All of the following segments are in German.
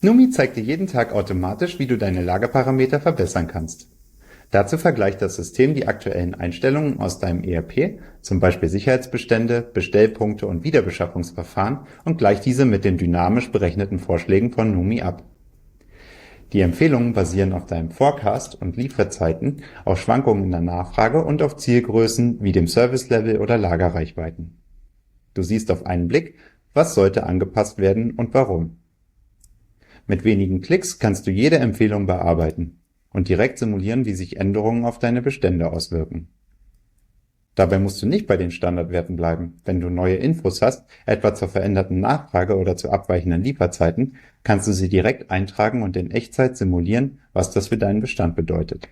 Numi zeigt dir jeden Tag automatisch, wie du deine Lagerparameter verbessern kannst. Dazu vergleicht das System die aktuellen Einstellungen aus deinem ERP, zum Beispiel Sicherheitsbestände, Bestellpunkte und Wiederbeschaffungsverfahren, und gleicht diese mit den dynamisch berechneten Vorschlägen von Numi ab. Die Empfehlungen basieren auf deinem Forecast und Lieferzeiten, auf Schwankungen in der Nachfrage und auf Zielgrößen wie dem Servicelevel oder Lagerreichweiten. Du siehst auf einen Blick, was sollte angepasst werden und warum. Mit wenigen Klicks kannst du jede Empfehlung bearbeiten und direkt simulieren, wie sich Änderungen auf deine Bestände auswirken. Dabei musst du nicht bei den Standardwerten bleiben. Wenn du neue Infos hast, etwa zur veränderten Nachfrage oder zu abweichenden Lieferzeiten, kannst du sie direkt eintragen und in Echtzeit simulieren, was das für deinen Bestand bedeutet.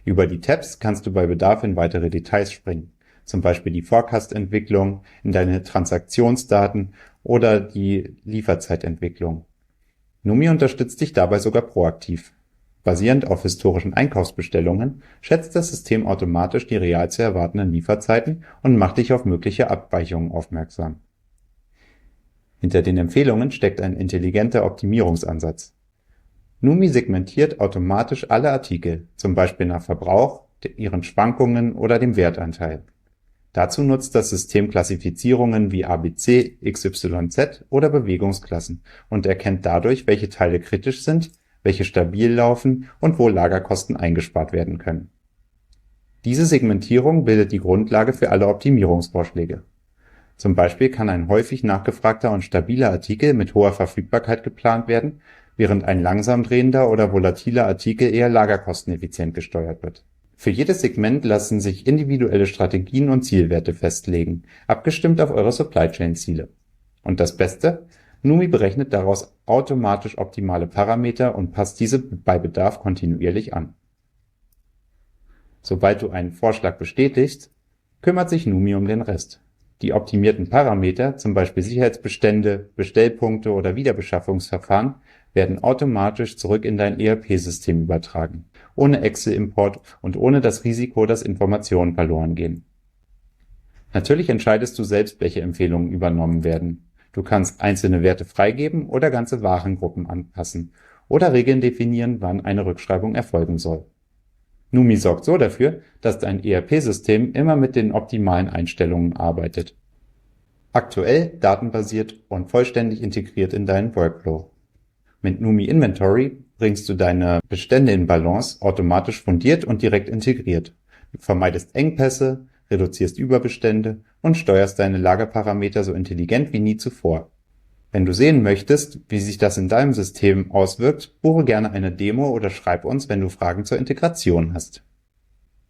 Über die Tabs kannst du bei Bedarf in weitere Details springen, zum Beispiel die Forecast-Entwicklung, in deine Transaktionsdaten oder die Lieferzeitentwicklung. Numi unterstützt dich dabei sogar proaktiv. Basierend auf historischen Einkaufsbestellungen schätzt das System automatisch die real zu erwartenden Lieferzeiten und macht dich auf mögliche Abweichungen aufmerksam. Hinter den Empfehlungen steckt ein intelligenter Optimierungsansatz. Numi segmentiert automatisch alle Artikel, zum Beispiel nach Verbrauch, ihren Schwankungen oder dem Wertanteil. Dazu nutzt das System Klassifizierungen wie ABC, XYZ oder Bewegungsklassen und erkennt dadurch, welche Teile kritisch sind, welche stabil laufen und wo Lagerkosten eingespart werden können. Diese Segmentierung bildet die Grundlage für alle Optimierungsvorschläge. Zum Beispiel kann ein häufig nachgefragter und stabiler Artikel mit hoher Verfügbarkeit geplant werden, während ein langsam drehender oder volatiler Artikel eher lagerkosteneffizient gesteuert wird. Für jedes Segment lassen sich individuelle Strategien und Zielwerte festlegen, abgestimmt auf eure Supply Chain Ziele. Und das Beste? Numi berechnet daraus automatisch optimale Parameter und passt diese bei Bedarf kontinuierlich an. Sobald du einen Vorschlag bestätigst, kümmert sich Numi um den Rest. Die optimierten Parameter, zum Beispiel Sicherheitsbestände, Bestellpunkte oder Wiederbeschaffungsverfahren, werden automatisch zurück in dein ERP-System übertragen, ohne Excel-Import und ohne das Risiko, dass Informationen verloren gehen. Natürlich entscheidest du selbst, welche Empfehlungen übernommen werden. Du kannst einzelne Werte freigeben oder ganze Warengruppen anpassen oder Regeln definieren, wann eine Rückschreibung erfolgen soll. Numi sorgt so dafür, dass dein ERP-System immer mit den optimalen Einstellungen arbeitet. Aktuell, datenbasiert und vollständig integriert in deinen Workflow. Mit Numi Inventory bringst du deine Bestände in Balance automatisch fundiert und direkt integriert. Du vermeidest Engpässe, reduzierst Überbestände und steuerst deine Lagerparameter so intelligent wie nie zuvor. Wenn du sehen möchtest, wie sich das in deinem System auswirkt, buche gerne eine Demo oder schreib uns, wenn du Fragen zur Integration hast.